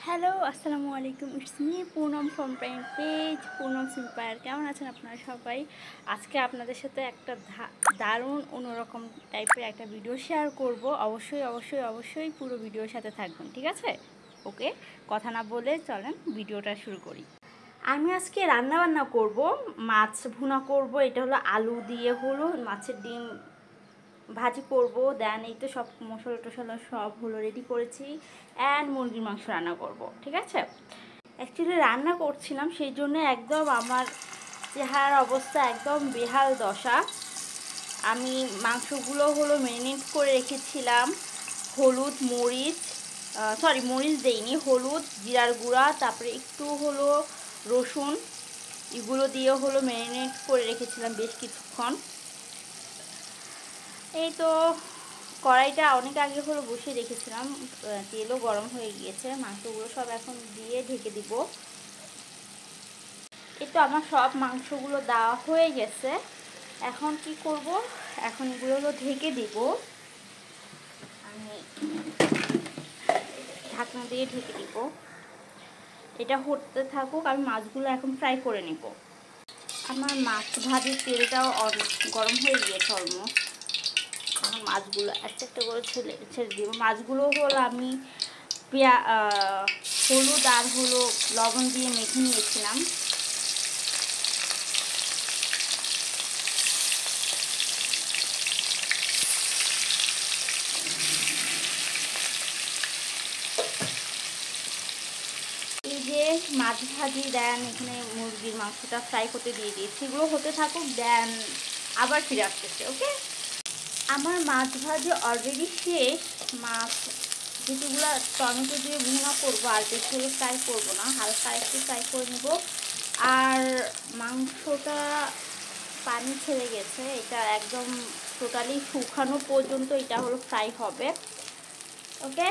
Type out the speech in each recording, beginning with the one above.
Hello, আসসালামু আলাইকুম। It's me Poonam from prime page Poonam সিম্পায়ার। কেমন আছেন আপনারা সবাই? আজকে আপনাদের সাথে একটা দারুণ অন্যরকম টাইপের একটা ভিডিও শেয়ার করব। অবশ্যই পুরো ভিডিওর সাথে থাকবেন, ঠিক আছে? ওকে, কথা না বলে চলেন ভিডিওটা শুরু করি। আমি আজকে রান্না করব, মাছ ভুনা করব। এটা হলো আলু দিয়ে হলো মাছের ডিম ভাজি করব। দেন এই তো সব মশলা টশলা সব হলো রেডি করেছি। অ্যান্ড মুরগির মাংস রান্না করব, ঠিক আছে? অ্যাকচুয়ালি রান্না করছিলাম, সেই জন্য একদম আমার চেহারার অবস্থা একদম বেহাল দশা। আমি মাংসগুলো হলো ম্যারিনেট করে রেখেছিলাম। হলুদ মরিচ, মরিচ দেইনি, হলুদ জিরার গুঁড়া, তারপরে একটু হলো রসুন, এগুলো দিয়ে হলো ম্যারিনেট করে রেখেছিলাম বেশ কিছুক্ষণ। এই তো কড়াইটা অনেক আগে হলো বসিয়ে রেখেছিলাম, তেলও গরম হয়ে গিয়েছে। মাংসগুলো সব এখন দিয়ে ঢেকে দিব। এই তো আমার সব মাংসগুলো দেওয়া হয়ে গেছে। এখন কি করব, এখন এগুলো হলো ঢেকে দিব। আমি ঢাকনা দিয়ে ঢেকে দিব। এটা হতে থাকুক, আমি মাছগুলো এখন ফ্রাই করে নিব। আমার মাছ ভাজির তেলটাও গরম হয়ে গিয়েছে অলমোস্ট। এখন মাছগুলো একটা একটা করে ছেড়ে দিব। মাছগুলো হলো আমি হলুদ আর হলো লবণ দিয়ে মেখে নিয়েছিলাম। এই যে মাছ ভাজি, দেন এখানে মুরগির মাংসটা ফ্রাই করতে দিয়ে দিয়েছি। এগুলো হতে থাকুক, দেন আবার ফিরে আসতেছে। ওকে, আমার মাছ ভাজি অলরেডি শেষ। মাছ যেগুলো টমেটো দিয়ে ভুনা করবো, আর বেশি ফ্রাই করবো না, হালকা একটু ফ্রাই করে নেব। আর মাংসটা পানি ছেড়ে গেছে, এটা একদম টোটালি শুকানো পর্যন্ত এটা হলো ফ্রাই হবে। ওকে,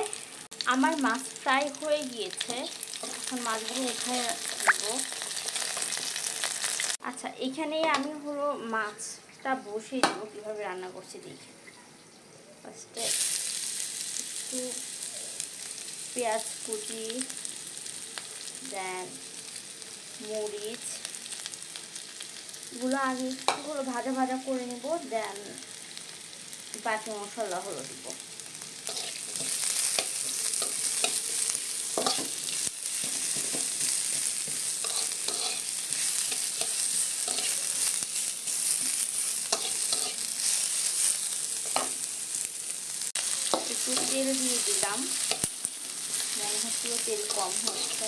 আমার মাছ ফ্রাই হয়ে গিয়েছে। এখন মাছগুলো উঠায় নেব। আচ্ছা, এখানেই আমি হলো মাছটা বসিয়ে দেবো। কীভাবে রান্না করছি দেখি। ফার্স্টে একটু পেঁয়াজ কুচি, দেন মরিচ, এগুলো আগে একটু হলো ভাজা ভাজা করে নেব। দেন বাকি মশলা হলো দিব। একটু তেল দিয়ে দিলাম, মনে হচ্ছিল তেল কম হয়েছে।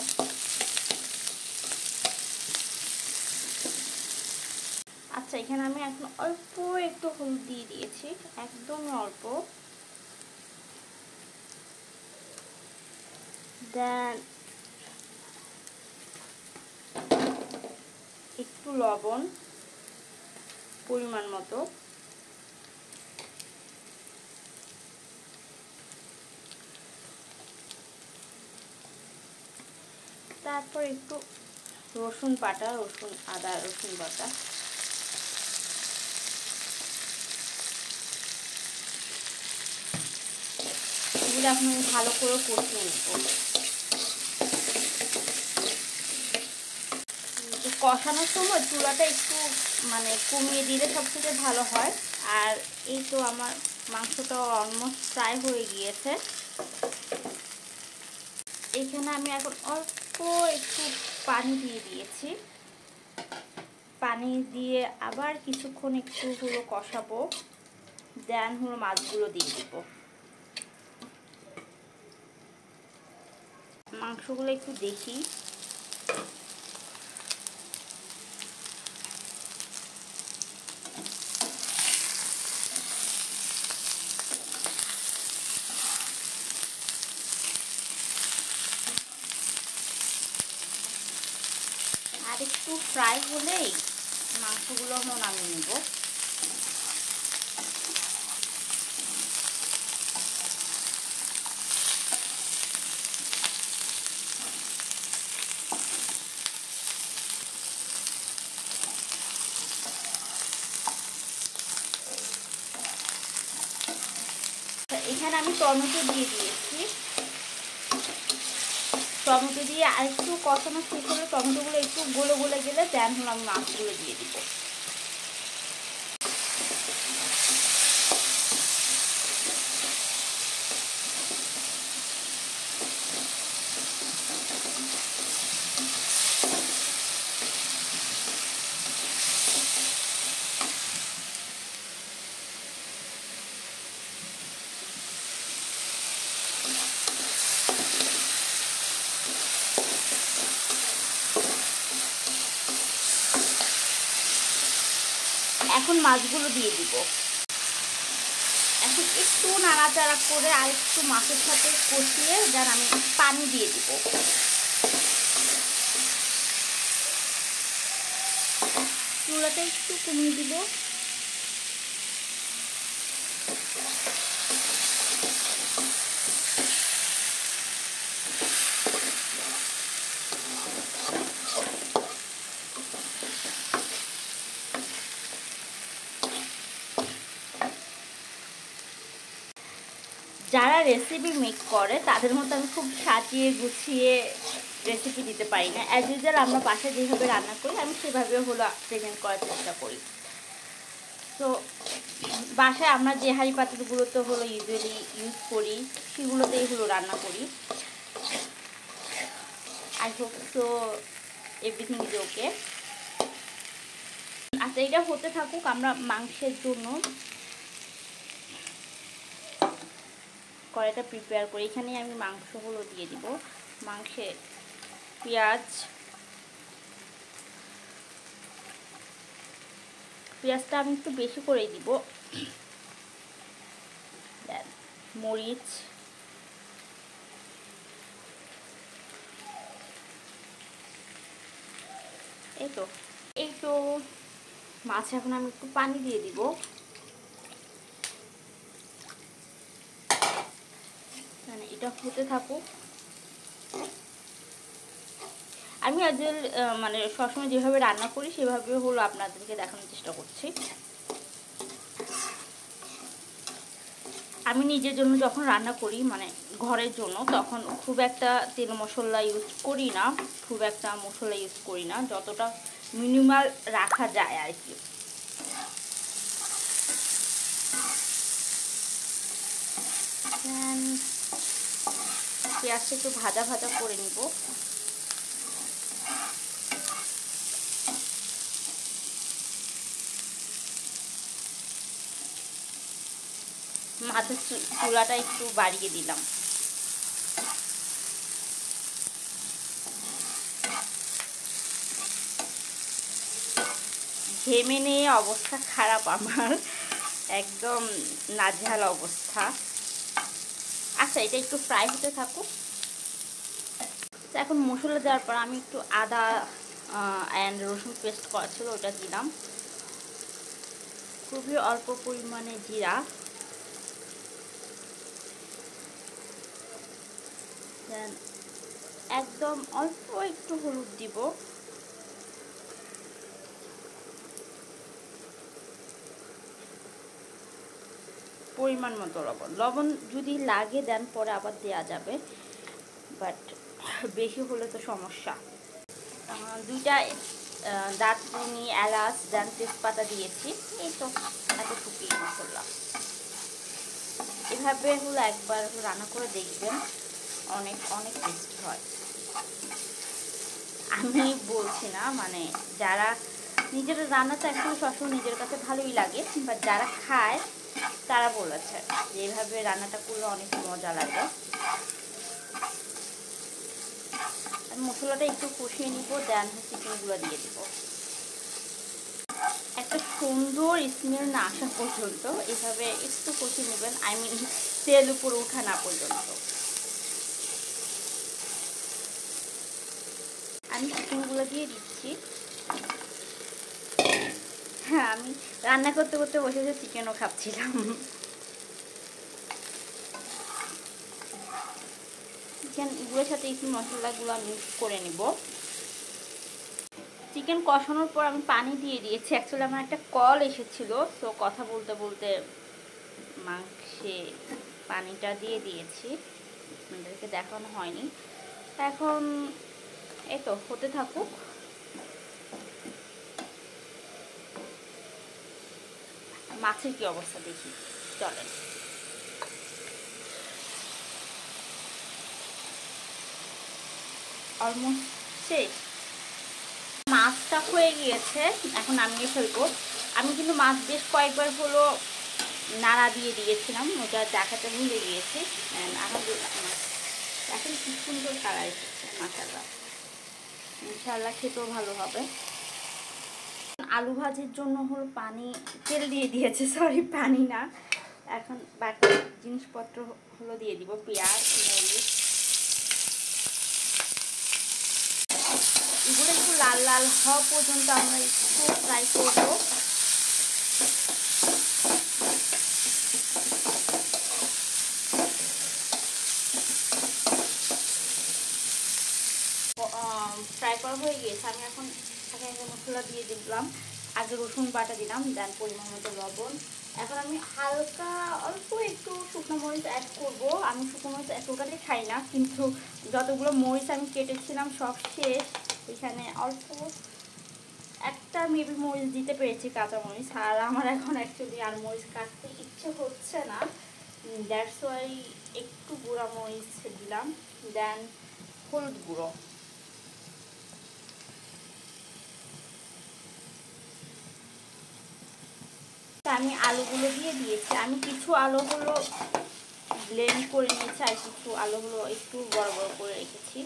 আচ্ছা, এখানে আমি এখন অল্প একটু হলুদ দিয়ে দিয়েছি, একদমই অল্প। দেন একটু লবণ পরিমাণ মতো। তারপর একটু রসুন বাটা, আদা রসুন বাটা। এগুলো এখন আমি ভালো করে কষিয়ে নেব। কষানোর সময় চুলাটা একটু কমিয়ে দিলে সবথেকে ভালো হয়। আর এই তো আমার মাংসটা অলমোস্ট ফ্রাই হয়ে গিয়েছে। এখানে আমি এখন অল্প একটু পানি দিয়ে দিয়েছি। পানি দিয়ে আবার কিছুক্ষণ একটু হলো কষাবো। দেন হলো মাছগুলো দিয়ে দিব। মাংসগুলো একটু দেখি। আর একটু ফ্রাই হলেই মাংসগুলো আমরা নামিয়ে নেব। এখানে আমি টমেটো দিয়ে দিয়েছি। টমেটো দিয়ে আর একটু কষানো শেষ হলে টমেটোগুলো একটু গলে গলে গেলে দেন হলো আমি মাছগুলো দিয়ে দিব। এখন মাছগুলো দিয়ে দিব। এখন একটু নাড়াচাড়া করে আর একটু মাছের সাথে কষিয়ে দেন আমি পানি দিয়ে দিব। চুলাটা একটু কমিয়ে দিব। যারা রেসিপি মেক করে তাদের মতো আমি খুব সাজিয়ে গুছিয়ে রেসিপি দিতে পারি না। অ্যাজ ইউজুয়াল আমরা বাসায় যেভাবে রান্না করি আমি সেভাবে হলো প্রেজেন্ট করার চেষ্টা করি। তো বাসায় আমরা যে হাঁড়ি পাতিলগুলোতে হলো ইউজুয়ালি ইউজ করি সেগুলোতেই হলো রান্না করি। I hope so everything is okay. আচ্ছা, এটা হতে থাকুক। আমরা মাংসের জন্য কড়াইটা প্রিপেয়ার করি। এখানে আমি মাংসগুলো দিয়ে দিব। মাংসে পেঁয়াজটা আমি একটু বেশি করেই দিব। মরিচ, এই তো মাছ। এখন আমি একটু পানি দিয়ে দিব। মানে এটা হতে থাকুক। আমি আজ মানে সবসময় যেভাবে রান্না করি সেভাবে হলো আপনাদেরকে দেখানোর চেষ্টা করছি। আমি নিজের জন্য যখন রান্না করি মানে ঘরের জন্য, তখন খুব একটা তেল মশলা ইউজ করি না, খুব একটা মশলা ইউজ করি না, যতটা মিনিমাল রাখা যায় আর কি। পেঁয়াজটা একটু ভাজা ভাজা করে নিব। মাছের চুলাটা একটু বাড়িয়ে দিলাম। ঘেমে নিয়ে অবস্থা খারাপ আমার, একদম নাজেহাল অবস্থা। আচ্ছা, এটা একটু ফ্রাই হতে থাকুক। এখন মশলা দেওয়ার পর আমি একটু আদা অ্যান্ড রসুন পেস্ট করা ছিল ওটা দিলাম। খুবই অল্প পরিমাণে জিরা, দেন একদম অল্প একটু হলুদ দিব। পরিমাণ মতো লবণ যদি লাগে দেন পরে আবার দেওয়া যাবে, বাট বেশি হলে তো সমস্যা। দুইটা দারচিনি, এলাচ, দেন তেজপাতা দিয়েছি। এই তো এতটুকুই মশলা। এভাবে হলো একবার রান্না করে দেখবেন, অনেক অনেক টেস্টি হয়। আমি বলছি না, মানে যারা নিজের রান্নাটা একটু সবসময় নিজের কাছে ভালোই লাগে, বাট যারা খায় তারা বলেছে যে এইভাবে রান্নাটা করলে অনেক মজা লাগে। মশলাটা একটু কষিয়ে নিব, দেন চিকেনগুলো দিয়ে দিব। একটা সুন্দর স্মেল না আসা পর্যন্ত এভাবে একটু কষিয়ে নেবেন, আই মিন তেল উপরে ওঠা না পর্যন্ত। আমি চিকেনগুলো দিয়ে দিচ্ছি। হ্যাঁ, আমি রান্না করতে করতে বসে বসে চিকেনও খাচ্ছিলাম। চিকেনগুলোর সাথে একটু মশলাগুলো মিক্স করে নিব। চিকেন কষানোর পর আমি পানি দিয়ে দিয়েছি। অ্যাকচুয়ালি আমার একটা কল এসেছিল, তো কথা বলতে বলতে মাংসে পানিটা দিয়ে দিয়েছি, আপনাদেরকে দেখানো হয়নি। এখন এই তো হতে থাকুক। মাছের কি অবস্থা দেখি, চলেন। অলমোস্ট শেষ, মাছটা হয়ে গিয়েছে, এখন নামিয়ে ফেলবো। আমি কিন্তু মাছ বেশ কয়েকবার হলো নাড়া দিয়ে দিয়েছিলাম, ওটা দেখাতে ভুলে গিয়েছি। এখন কি সুন্দর কালার এসেছে, মাশাআল্লাহ, ইনশাআল্লাহ খেতেও ভালো হবে। আলু ভাজির জন্য হলো পানি, তেল দিয়ে দিয়েছে, সরি পানি না। এখন বাকি জিনিসপত্র হলো দিয়ে দিব, পেঁয়াজ, মরিচ, এগুলো একটু লাল লাল হওয়া পর্যন্ত আমরা একটু ফ্রাই করবো। ফ্রাই করা হয়ে গিয়েছে, আমি এখন মশলা দিয়ে দিলাম। আগে রসুন বাটা দিলাম, দেন পরিমাণ মতো লবণ। এখন আমি হালকা অল্প একটু শুকনো মরিচ অ্যাড করবো। আমি শুকনো মরিচ টোটালি খাই না, কিন্তু যতগুলো মরিচ আমি কেটেছিলাম সব শেষ। এখানে অল্প একটা মেবি মরিচ দিতে পেরেছি, কাঁচা মরিচ। আর আমার এখন অ্যাকচুয়ালি আর মরিচ কাটতে ইচ্ছে হচ্ছে না, দ্যাটস ওয়াই একটু গুঁড়া মরিচ দিলাম। দেন হলুদ গুঁড়ো, আমি আলুগুলো দিয়ে দিয়েছি। আমি কিছু আলুগুলো ব্লেন্ড করে নিয়েছি, আর কিছু আলুগুলো একটু বড় বড় করে রেখেছি।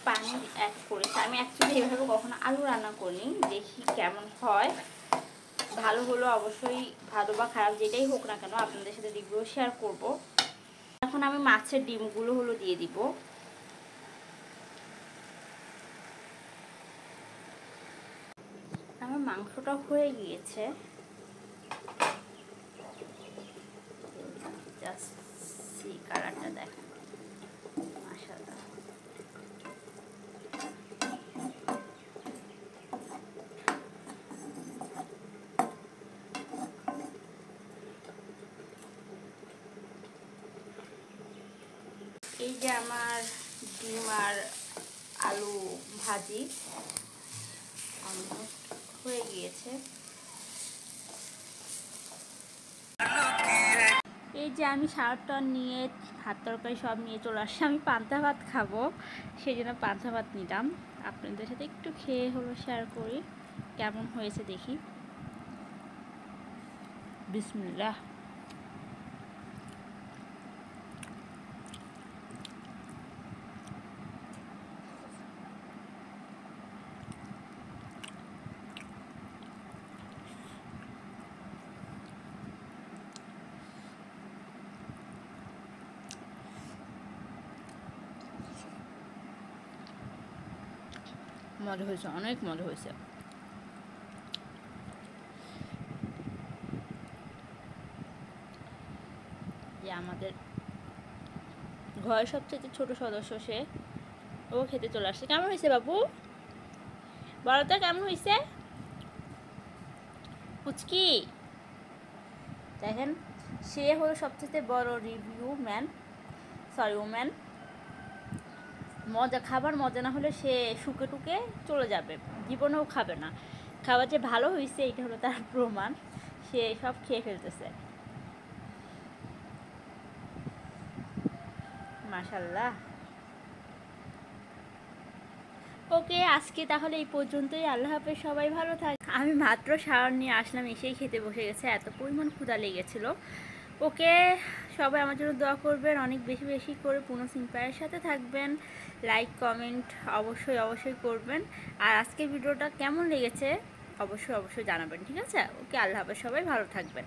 পানি অ্যাড করেছি। আমি অ্যাকচুয়ালি এভাবে কখনো আলু রান্না করিনি, দেখি কেমন হয়। ভালো হলো অবশ্যই, ভালো বা খারাপ যেটাই হোক না কেন আপনাদের সাথে রিভিউ শেয়ার করব। এখন আমি মাছের ডিমগুলো হলো দিয়ে দিব। আমার মাংসটা হয়ে গিয়েছে, জাস্ট সি কালারটা দেখেন, মাশাআল্লাহ। এই যে আমার ডিম আর আলু ভাজি অলমোস্ট হয়ে গিয়েছে। এই যে আমি শাকটা নিয়ে, ভাত তরকারি সব নিয়ে চলে আসছি। আমি পান্তা ভাত খাবো, সেই জন্য পান্তা ভাত নিলাম। আপনাদের সাথে একটু খেয়ে হলো শেয়ার করি কেমন হয়েছে দেখি। বিসমিল্লাহ। মজা হয়েছে, অনেক মজা হয়েছে। যে আমাদের ঘরের সবচেয়ে ছোট সদস্য, সে ও খেতে চলে আসছে। কেমন হয়েছে বাবু, বলো তো কেমন হয়েছে? পুচকি দেখেন, সে হলো সবচেয়ে বড় রিভিউ ম্যান, সরি ওম্যান। মজা, খাবার মজা না হলে সে শুকে টুকে চলে যাবে, জীবনেও খাবে না। খাবার যে ভালো হয়েছে এটা হলো তার প্রমাণ, সে সব খেয়ে ফেলতেছে, মাশাআল্লাহ। ওকে, আজকে তাহলে এই পর্যন্তই। আল্লাহ হাফেজ, সবাই ভালো থাক। আমি মাত্র শাওয়ার নিয়ে আসলাম, এসেই খেতে বসে গেছে, এত পরিমাণ ক্ষুধা লেগেছিল। ওকে, সবাই আমার জন্য দোয়া করবেন, অনেক বেশি বেশি করে পুনো সিম্পায়ের সাথে থাকবেন, লাইক কমেন্ট অবশ্যই করবেন। আর আজকের ভিডিওটা কেমন লেগেছে অবশ্যই জানাবেন, ঠিক আছে? ওকে, আল্লাহ হাফেজ, সবাই ভালো থাকবেন।